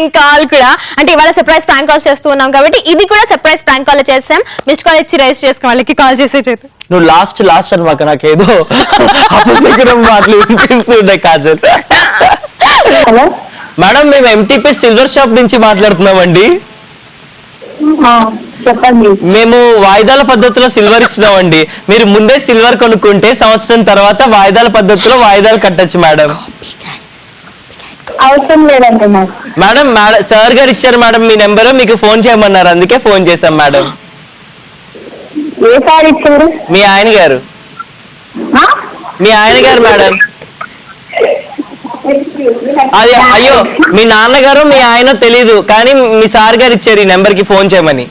Prank call కూడా, అంటే ఇవాళ సర్ప్రైజ్ ప్రాంక్ కాల్ చేస్తూ ఉన్నాం కాబట్టి ఇది కూడా సర్ప్రైజ్ ప్రాంక్ కాల్ చేసాం. మిస్డ్ కాల్ ఇచ్చి రైజ్ చేసుకున్న వాళ్ళకి కాల్ చేసే చేతి నువ్వు లాస్ట్ అనమాట, నాకేదో అపశకునం మాటలు వినిపిస్తుండే కాజల్. హలో మేడం, మేము ఎంటీపీ సిల్వర్ షాప్ నుంచి మాట్లాడుతున్నామండి. చెప్పండి. మేము వాయిదాల పద్ధతిలో సిల్వర్ ఇస్తున్నామండి. మీరు ముందే సిల్వర్ కొనుక్కుంటే సంవత్సరం తర్వాత వాయిదాల పద్ధతిలో వాయిదాలు కట్టొచ్చు మేడం. అవసరం లేదండి నాకు. మేడం సార్ గారు ఇచ్చారు మేడం మీ నెంబర్, మీకు ఫోన్ చేయమన్నారు, అందుకే ఫోన్ చేశాం మేడం. ఏ సార్ ఇచ్చారు? మీ ఆయన గారు. మీ ఆయన గారు మేడం. అది అయ్యో మీ నాన్నగారు మీ ఆయన తెలీదు, కానీ మీ సార్ గారు ఇచ్చారు ఈ నెంబర్ కి ఫోన్ చేయమని.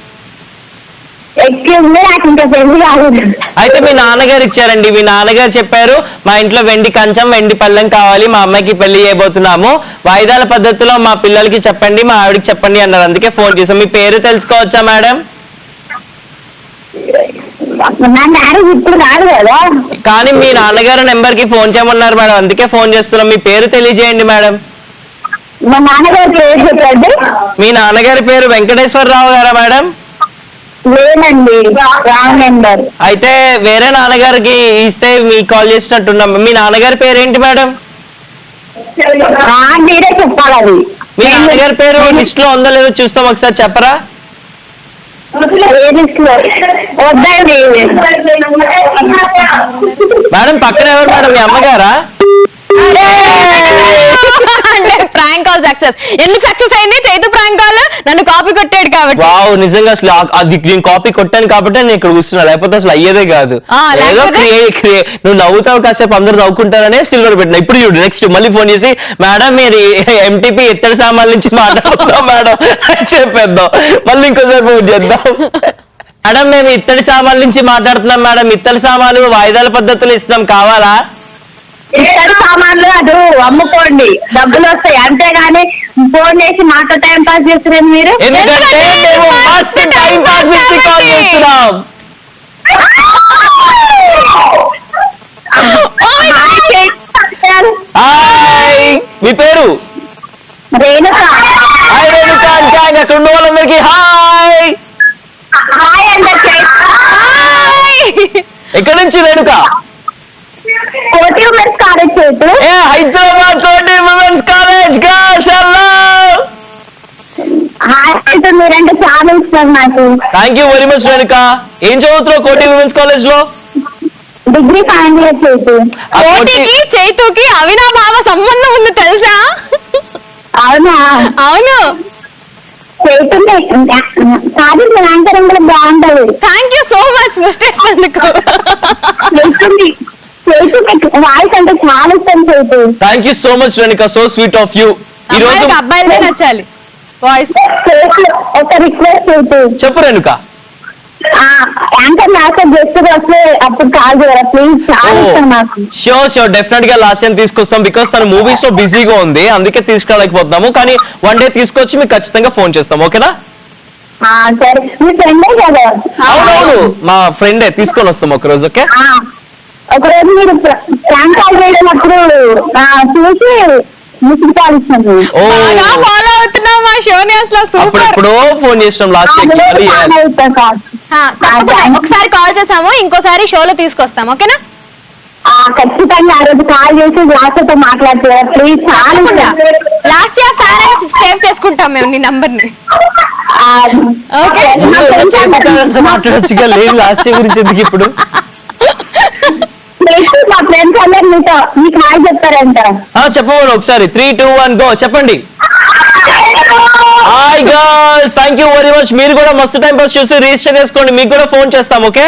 అయితే మీ నాన్నగారు ఇచ్చారండి. మీ నాన్నగారు చెప్పారు మా ఇంట్లో వెండి కంచం వెండి పళ్ళెం కావాలి, మా అమ్మాయికి పెళ్లి చేయబోతున్నాము, వాయిదాల పద్ధతిలో మా పిల్లలకి చెప్పండి, మా ఆవిడకి చెప్పండి అన్నారు, అందుకే ఫోన్ చేసాం. మీ పేరు తెలుసుకోవచ్చా మేడం? ఇప్పుడు కాదు కదా, కానీ మీ నాన్నగారు నెంబర్ కి ఫోన్ చేయమన్నారు మేడం, అందుకే ఫోన్ చేస్తున్నాం. మీ పేరు తెలియజేయండి మేడం. మా నాన్నగారి పేరు చెప్పండి. మీ నాన్నగారి పేరు వెంకటేశ్వరరావు గారా మేడం? లేదండి, రాంగ్ నెంబర్. అయితే వేరే నాన్నగారికి ఇస్తే మీకు కాల్ చేసినట్టున్నాం. మీ నాన్నగారి పేరు ఏంటి మేడం? మీరే చెప్పాలి అది. మీ నాన్నగారి పేరు లిస్ట్ లో ఉందో లేదో చూస్తాం, ఒకసారి చెప్పరా? వద్దండి మేడం పక్కన ఎవరు మేడం? మీ అమ్మగారా? Prank call success. ఎందుకు సక్సెస్ అయింది? చైతు ప్రాంక్ కాల్ నన్ను కాపీ కొట్టాడు కాబట్టి. వావ్, నిజంగా అసలు అది నేను కాపీ కొట్టాను కాబట్టి నేను ఇక్కడ కూర్చున్నా, లేకపోతే అసలు అయ్యేదే కాదు. నువ్వు నవ్వుతావు, కాసేపు అందరు నవ్వుకుంటారనే సిల్వర్ పెట్టినా. ఇప్పుడు చూడు, నెక్స్ట్ మళ్ళీ ఫోన్ చేసి మేడం మీరు ఎంటీపీ ఇత్తడి సామాన్ల నుంచి మాట్లాడుతున్నాం మేడం చెప్పేద్దాం, మళ్ళీ ఇంకోసారి ఫోన్ చేద్దాం. మేడం మేము ఇత్తడి సామాన్ల నుంచి మాట్లాడుతున్నాం మేడం, ఇత్తడి సామాన్లు వాయిదాల పద్ధతులు ఇస్తున్నాం, కావాలా? ఇతర సామాన్లు అది అమ్ముకోండి, డబ్బులు వస్తాయి, అంతేగాని ఫోన్ చేసి మాతో టైం పాస్ చేస్తున్నారు మీరు. ఎందుకంటే మేము మస్తు టైం పాస్ చేసి కాల్ చేస్తున్నాం. హాయ్, మీ పేరు? రేణుక. హాయ్ రేణుక, అక్కడ ఉన్న వాళ్ళందరికీ హాయ్. హాయ్ అందరికీ. ఎక్కడి నుంచి రేణుక? కోటి ఉమెన్స్ కాలేజ్ చేతు. హైదరాబాద్ కోటి women's college girls. Hello, hi అంటే మీరంటే చాలా ఇష్టం నాకు. Thank you very much Renuka. ఏం చదువుతున్నావు కోటి ఉమెన్స్ కాలేజ్ లో? డిగ్రీ ఫైనల్ ఇయర్ చేతు. కోటికి చైతుకి అవినాభావ సంబంధం ఉంది తెలుసా? అవునా? అవును. చైతు కాదు, యాంకరింగ్ కూడా బాగుంటది. థ్యాంక్ యూ సో మచ్ ముస్టేసినందుకు. వాయిస్ అంటే చాలా ఇష్టం Chaitu. Thank you so much Renuka, so sweet of you. ఈ రోజు అబ్బాయిలే నచ్చాలి వాయిస్. ఒక రిక్వెస్ట్ చైతు. చెప్పు రేణుక. యాంకర్ నాకు గెస్ట్ వస్తే అప్పుడు కాల్ చేయరా ప్లీజ్, చాలా ఇష్టం నాకు. షూర్ డెఫినెట్ గా లాస్ట్ టైం తీసుకొస్తాం, బికాస్ తన మూవీస్ లో బిజీగా ఉంది, అందుకే తీసుకురాలేకపోతున్నాము. కానీ వన్ డే తీసుకొచ్చి మీకు ఖచ్చితంగా ఫోన్ చేస్తాం, ఓకేనా? సరే, మీ ఫ్రెండే కదా? అవునవును, మా ఫ్రెండే, తీసుకొని వస్తాం ఒక రోజు. ఓకే, ఒకరోజు మీరు ప్రాంక్ కాల్ చేయనప్పుడు చూసి మిస్డ్ కాల్ ఇచ్చాను. ఫాలో అవుతున్నాం మా షోని, అసలు సూపర్. ఎప్పుడో ఫోన్ చేసినాం లాస్ట్ ఒకసారి కాల్ చేసాము, ఇంకోసారి షోలో తీసుకొస్తాం, ఓకేనా? ఖచ్చితంగా ఆ రోజు కాల్ చేసి లాస్ట్తో మాట్లాడుతున్నారు ప్లీజ్. చాలా లాస్ట్ ఇయర్ ఫ్యాన్ సేవ్ చేసుకుంటాం మేము నీ నంబర్ ని. మాట్లాడొచ్చుగా, లేదు లాస్ట్ ఇయర్ గురించి ఎందుకు ఇప్పుడు? మా ఫ్రెండ్స్ అందరు మీకు హాయ్ చెప్తారంట. చెప్పమని ఒకసారి 3, 2, 1 గో చెప్పండి. Hi girls, thank you very much. మీరు కూడా మస్తు టైం పాస్ చూసి రిజిస్టర్ చేసుకోండి, మీకు కూడా ఫోన్ చేస్తాం. Okay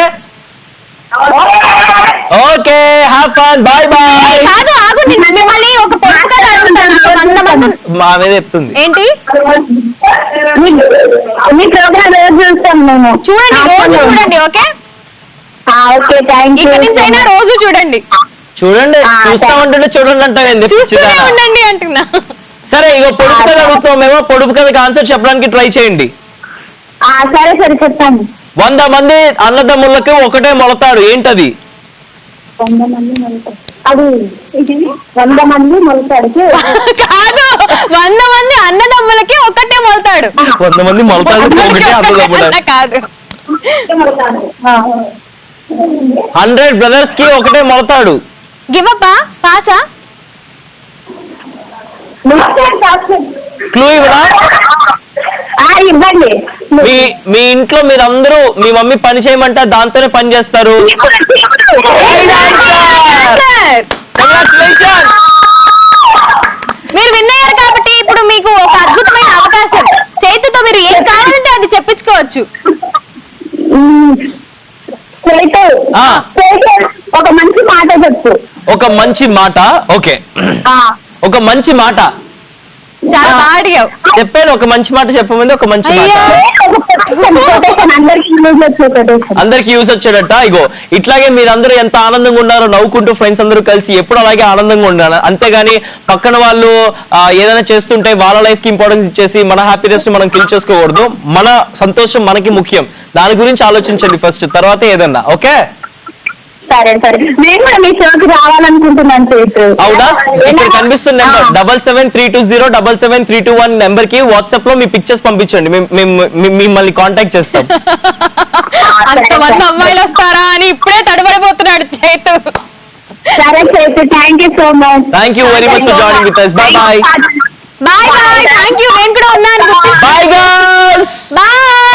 okay, have fun, bye bye. కాదు ఆగు, మిమ్మల్ని ఒక పొడుపు కథ అడుగుతాను. మా మీద చెప్తుంది ఏంటి? మీ ప్రోగ్రామ్ రోజు చూస్తాం మేము. చూడండి, రోజు చూడండి. Okay okay, thank you. ఇక్కడ నుంచి అయినా రోజు చూడండి. చూడండి, చూస్తా ఉంటుంటే చూడండి అంటావేంది? ఉండండి అంటున్నా. సరే, ఇక పొడుపు కథ అడుగుతాం మేము, పొడుపు కథకి ఆన్సర్ చెప్పడానికి ట్రై చేయండి. సరే సరే చెప్తాను. 100 మంది అన్నదమ్ములకి ఒకటే మొలతాడు, ఏంటది? 100 మంది అది 100 మంది మొలతాడికి కాదు, 100 మంది అన్నదమ్ములకి ఒకటే మొలతాడు. 100 మంది మొలతాడు ఒకటే అన్నదమ్ముడు. కాదు, 100 బ్రదర్స్ కి ఒకటే మొలతాడు. Give up పాసా? క్లూ ఇవ్వరా? ఇవ్వండి. మీ ఇంట్లో మీరందరూ మీ మమ్మీ పని చేయమంటే దాంతోనే పని చేస్తారు. Congratulations. మీరు విన్ అయ్యారు కాబట్టి ఇప్పుడు మీకు ఒక అద్భుతమైన అవకాశం. చేతితో మీరు ఏం కావాలంటే అది చెప్పించుకోవచ్చు. ఒక మంచి మాట చెప్పు. ఒక మంచి మాట. ఓకే, ఒక మంచి మాట చాలా బాగా అడిగావు. చెప్పాను. ఒక మంచి మాట చెప్పమంది. ఒక మంచి మాట అందరికి యూజ్ వచ్చేటట్ట. ఇగో ఇట్లాగే మీరందరూ ఎంత ఆనందంగా ఉన్నారో నవ్వుకుంటూ ఫ్రెండ్స్ అందరూ కలిసి ఎప్పుడు అలాగే ఆనందంగా ఉండాలి. అంతేగాని పక్కన వాళ్ళు ఏదైనా చేస్తుంటే వాళ్ళ లైఫ్ కి ఇంపార్టెన్స్ ఇచ్చేసి మన హ్యాపీనెస్ ని మనం కిల్ చేసుకోకూడదు. మన సంతోషం మనకి ముఖ్యం. దాని గురించి ఆలోచించండి ఫస్ట్, తర్వాత ఏదన్నా. ఓకే, సరే సరే. నేను కూడా మీ షోకి రావాలనుకుంటున్నాను. అవునా? ఇక్కడ కనిపిస్తున్న నెంబర్ 7732077321 నెంబర్ కి వాట్సాప్ లో మీ పిక్చర్స్ పంపించండి. మిమ్మల్ని కాంటాక్ట్ చేస్తాం. అంతమంది అమ్మాయిలు వస్తారా అని ఇప్పుడే తడబడిపోతున్నాడు చైతు. సరే Chaitu, thank you so much. Thank you very much for joining with us. Bye bye. Bye bye. Thank you. నేను కూడా ఉన్నాను. Bye girls. బాయ్.